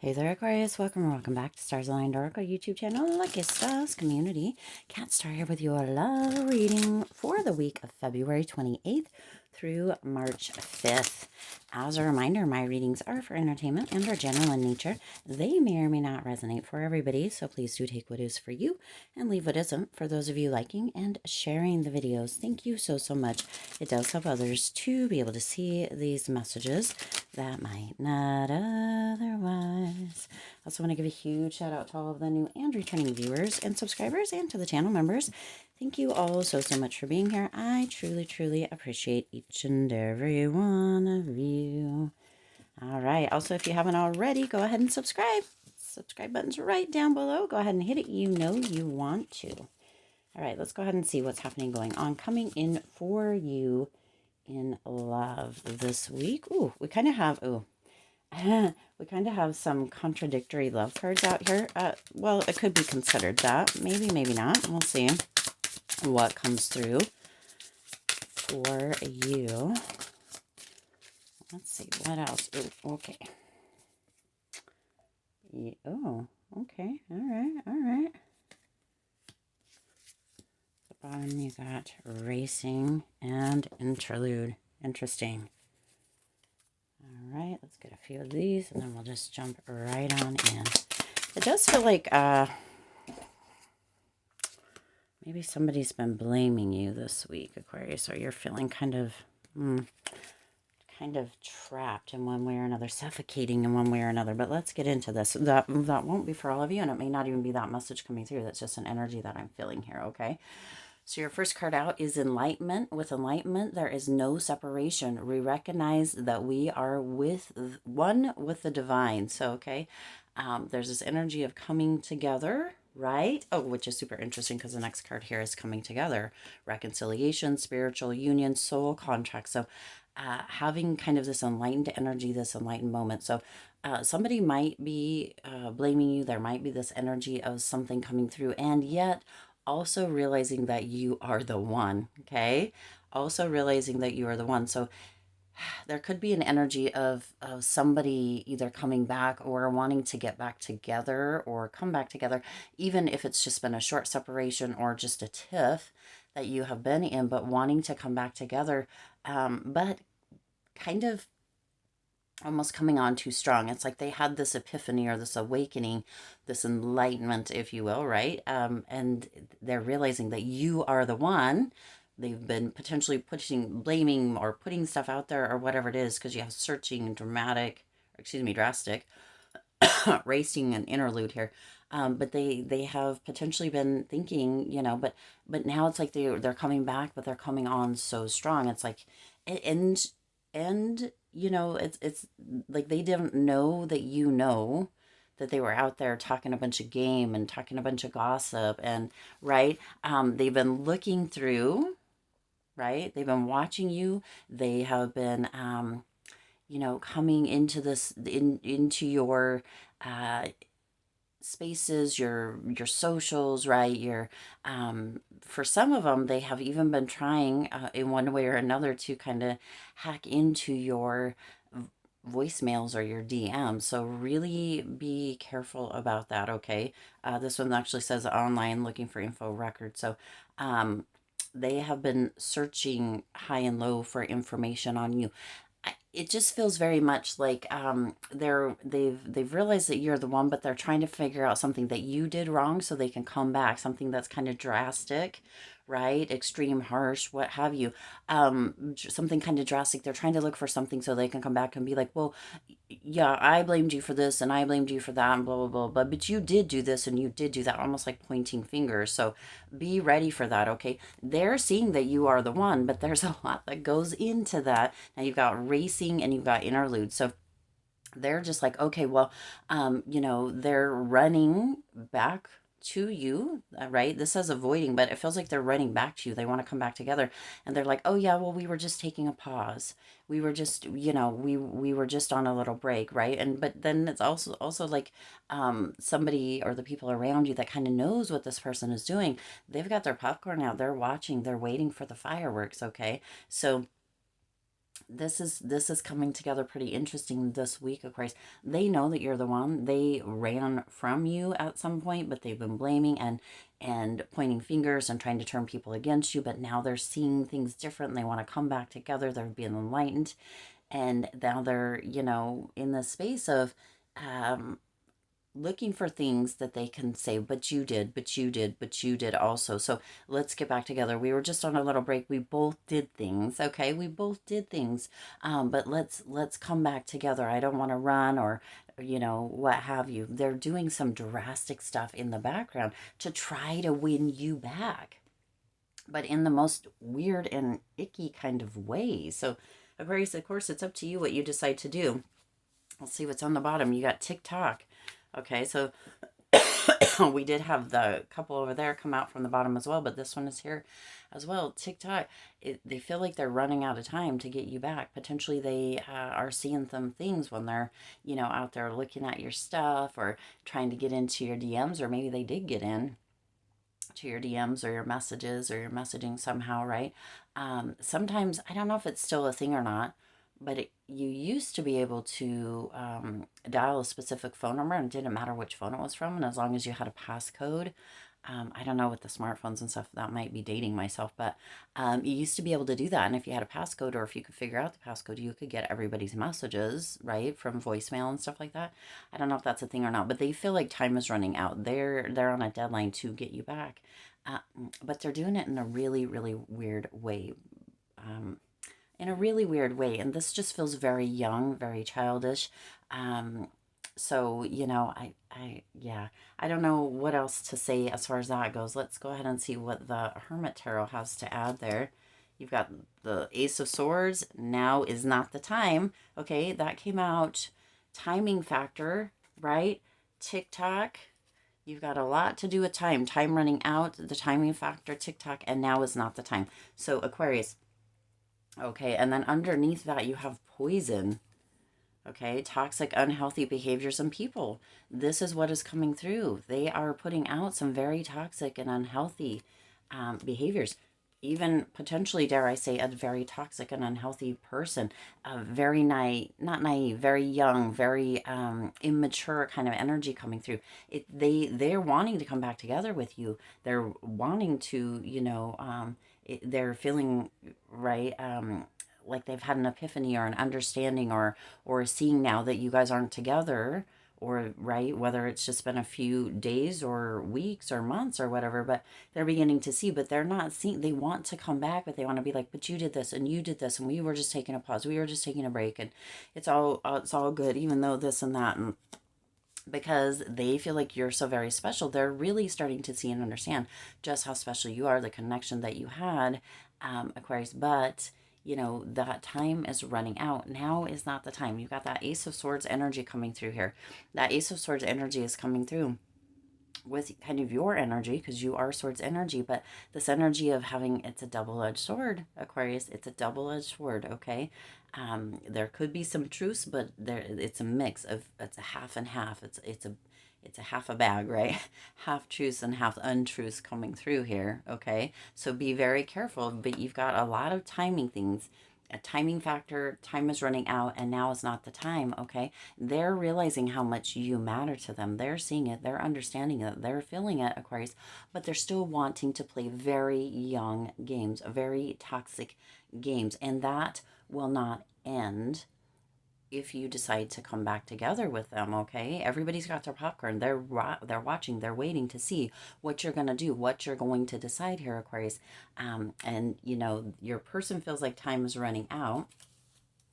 Hey there, Aquarius. Welcome or welcome back to Stars Aligned Oracle YouTube channel, Lucky Stars Community. Cat Star here with your love reading for the week of February 28th through March 5th. As a reminder, my readings are for entertainment and are general in nature. They may or may not resonate for everybody, so please do take what is for you and leave what isn't. For those of you liking and sharing the videos, thank you so much. It does help others to be able to see these messages that might not otherwise. I also want to give a huge shout out to all of the new and returning viewers and subscribers and to the channel members. Thank you all so much for being here. I truly appreciate each and every one of you. All right. Also, if you haven't already, go ahead and subscribe. Subscribe button's right down below. Go ahead and hit it. You know you want to. All right. Let's go ahead and see what's happening, going on, coming in for you in love this week. Ooh, we kind of have, we kind of have some contradictory love cards out here. Well, it could be considered that. Maybe not. We'll see what comes through for you. Let's see, what else? Ooh, okay. Oh, okay. All right. The bottom, you got racing and interlude. Interesting. All right, let's get a few of these, and then we'll just jump right on in. It does feel like maybe somebody's been blaming you this week, Aquarius, or you're feeling kind of trapped in one way or another, suffocating in one way or another. But let's get into this. That won't be for all of you, and it may not even be that message coming through. That's just an energy that I'm feeling here, okay? So your first card out is enlightenment. With enlightenment, there is no separation. We recognize that we are one with the divine. So, okay, there's this energy of coming together, right? Oh, which is super interesting because the next card here is coming together. Reconciliation, spiritual union, soul contract. So having kind of this enlightened energy, this enlightened moment. So somebody might be blaming you. There might be this energy of something coming through, and yet also realizing that you are the one, okay? Also realizing that you are the one. So there could be an energy of somebody either coming back or wanting to get back together or come back together, even if it's just been a short separation or just a tiff that you have been in, but wanting to come back together, but kind of almost coming on too strong. It's like they had this epiphany or this awakening, this enlightenment, if you will, right? And they're realizing that you are the one. They've been potentially blaming or putting stuff out there or whatever it is, because you have searching, drastic, racing and interlude here. But they have potentially been thinking, but now it's like they're coming back, but they're coming on so strong. It's like, and it's like they didn't know that they were out there talking a bunch of game and talking a bunch of gossip, and right, they've been looking through, right, they've been watching you, they have been coming into into your spaces, your socials, right? For some of them, they have even been trying in one way or another to kind of hack into your voicemails or your DMs. So really be careful about that, okay? This one actually says online looking for info record. So they have been searching high and low for information on you. It just feels very much like they've realized that you're the one, but they're trying to figure out something that you did wrong so they can come back, something that's kind of drastic, right? Extreme, harsh, what have you. Something kind of drastic. They're trying to look for something so they can come back and be like, well, yeah, I blamed you for this and I blamed you for that and blah blah blah, but you did do this and you did do that, almost like pointing fingers. So be ready for that, okay? They're seeing that you are the one, but there's a lot that goes into that. Now you've got racing and you've got interlude. So they're just like, okay, well, they're running back to you, right? This says avoiding, but it feels like they're running back to you. They want to come back together, and they're like, oh yeah, well, we were just taking a pause. We were just, we were just on a little break, right? And but then it's also like somebody or the people around you that kind of knows what this person is doing. They've got their popcorn out. They're watching. They're waiting for the fireworks. Okay, so this is coming together pretty interesting this week, Aquarius. They know that you're the one. They ran from you at some point, but they've been blaming and pointing fingers and trying to turn people against you. But now they're seeing things different. And they want to come back together. They're being enlightened, and now they're in the space of um, looking for things that they can say, but you did, but you did, but you did also. So let's get back together. We were just on a little break. We both did things. Okay. We both did things. But let's come back together. I don't want to run or what have you. They're doing some drastic stuff in the background to try to win you back, but in the most weird and icky kind of way. So Aquarius, of course, it's up to you what you decide to do. Let's see what's on the bottom. You got TikTok. Okay, so we did have the couple over there come out from the bottom as well, but this one is here as well. TikTok, they feel like they're running out of time to get you back. Potentially they are seeing some things when they're, out there looking at your stuff or trying to get into your DMs, or maybe they did get in to your DMs or your messages or your messaging somehow, right? Sometimes, I don't know if it's still a thing or not, but you used to be able to dial a specific phone number and it didn't matter which phone it was from. And as long as you had a passcode, I don't know with the smartphones and stuff, that might be dating myself, but you used to be able to do that. And if you had a passcode or if you could figure out the passcode, you could get everybody's messages, right, from voicemail and stuff like that. I don't know if that's a thing or not, but they feel like time is running out. They're on a deadline to get you back, but they're doing it in a really, really weird way. Um, in a really weird way. And this just feels very young, very childish. Um, so, yeah, I don't know what else to say as far as that goes. Let's go ahead and see what the Hermit Tarot has to add there. You've got the Ace of Swords. Now is not the time. Okay, that came out. Timing factor, right? TikTok. You've got a lot to do with time. Time running out, the timing factor, TikTok, and now is not the time. So, Aquarius, okay, and then underneath that, you have poison. Okay, toxic, unhealthy behaviors in people. This is what is coming through. They are putting out some very toxic and unhealthy behaviors. Even potentially, dare I say, a very toxic and unhealthy person. A very not naive, very young, very immature kind of energy coming through. They're wanting to come back together with you. They're wanting to, they're feeling right. Like they've had an epiphany or an understanding or seeing now that you guys aren't together, or right, whether it's just been a few days or weeks or months or whatever, but they're beginning to see, but they're not seeing. They want to come back, but they want to be like, but you did this and you did this and we were just taking a pause, we were just taking a break, and it's all good, even though this and that. And because they feel like you're so very special, they're really starting to see and understand just how special you are, the connection that you had, Aquarius. But that time is running out. Now is not the time. You've got that Ace of Swords energy coming through here. That Ace of Swords energy is coming through with kind of your energy, because you are swords energy, but this energy of having, it's a double-edged sword, Aquarius. It's a double-edged sword. Okay, there could be some truce, but it's a mix of, it's a half and half. It's a half a bag, right? Half truth and half untruth coming through here. Okay, so be very careful, but you've got a lot of timing things, a timing factor. Time is running out and now is not the time. Okay, they're realizing how much you matter to them. They're seeing it, they're understanding it, they're feeling it, Aquarius, but they're still wanting to play very young games, very toxic games, and that will not end if you decide to come back together with them. Okay, everybody's got their popcorn. They're watching, they're waiting to see what you're going to do, what you're going to decide here, Aquarius. And your person feels like time is running out.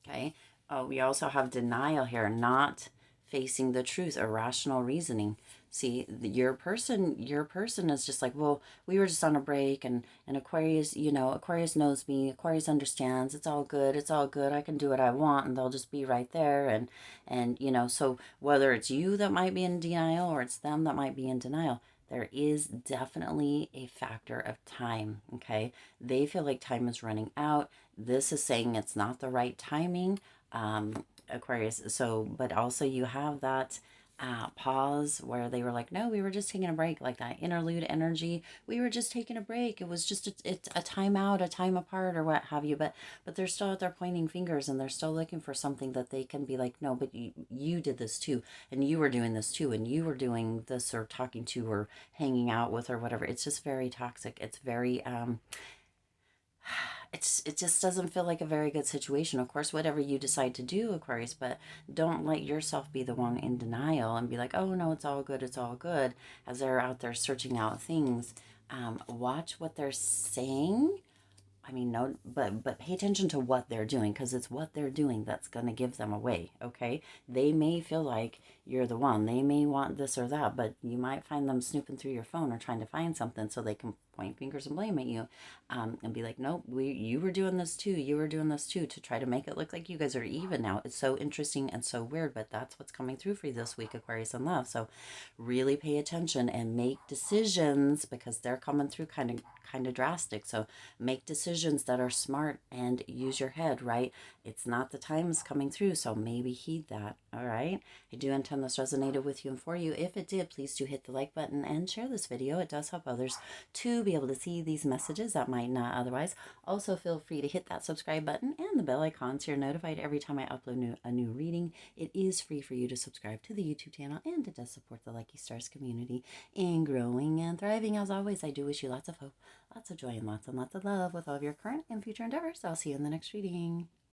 Okay. Oh, we also have denial here, not facing the truth, irrational reasoning. See, your person is just like, well, we were just on a break, and Aquarius, Aquarius knows me, Aquarius understands, it's all good, it's all good, I can do what I want, and they'll just be right there, and so whether it's you that might be in denial or it's them that might be in denial, there is definitely a factor of time. Okay, they feel like time is running out. This is saying it's not the right timing, Aquarius. So, but also you have that pause where they were like, no, we were just taking a break, like that interlude energy. We were just taking a break. It was just it's a time out, a time apart, or what have you. But they're still out there pointing fingers, and they're still looking for something that they can be like, no, but you did this too, and you were doing this too, and you were doing this, or talking to, or hanging out with, or whatever. It's just very toxic. It's very it just doesn't feel like a very good situation. Of course, whatever you decide to do, Aquarius, but don't let yourself be the one in denial and be like, oh no, it's all good, as they're out there searching out things. Watch what they're saying. I mean, no, but pay attention to what they're doing, because it's what they're doing that's going to give them away, okay? They may feel like you're the one. They may want this or that, but you might find them snooping through your phone or trying to find something so they can point fingers and blame at you, and be like, nope, you were doing this too. You were doing this too, to try to make it look like you guys are even now. It's so interesting and so weird, but that's what's coming through for you this week, Aquarius in love. So really pay attention and make decisions, because they're coming through kind of drastic. So make decisions that are smart and use your head, right? It's not the times coming through, so maybe heed that. All right, I do intend this resonated with you and for you. If it did, please do hit the like button and share this video. It does help others to be able to see these messages that might not otherwise. Also, feel free to hit that subscribe button and the bell icon so you're notified every time I upload a new reading. It is free for you to subscribe to the YouTube channel, and it does support the Lucky Stars community in growing and thriving. As always, I do wish you lots of hope, lots of joy, and lots of love with all of your current and future endeavors. I'll see you in the next reading.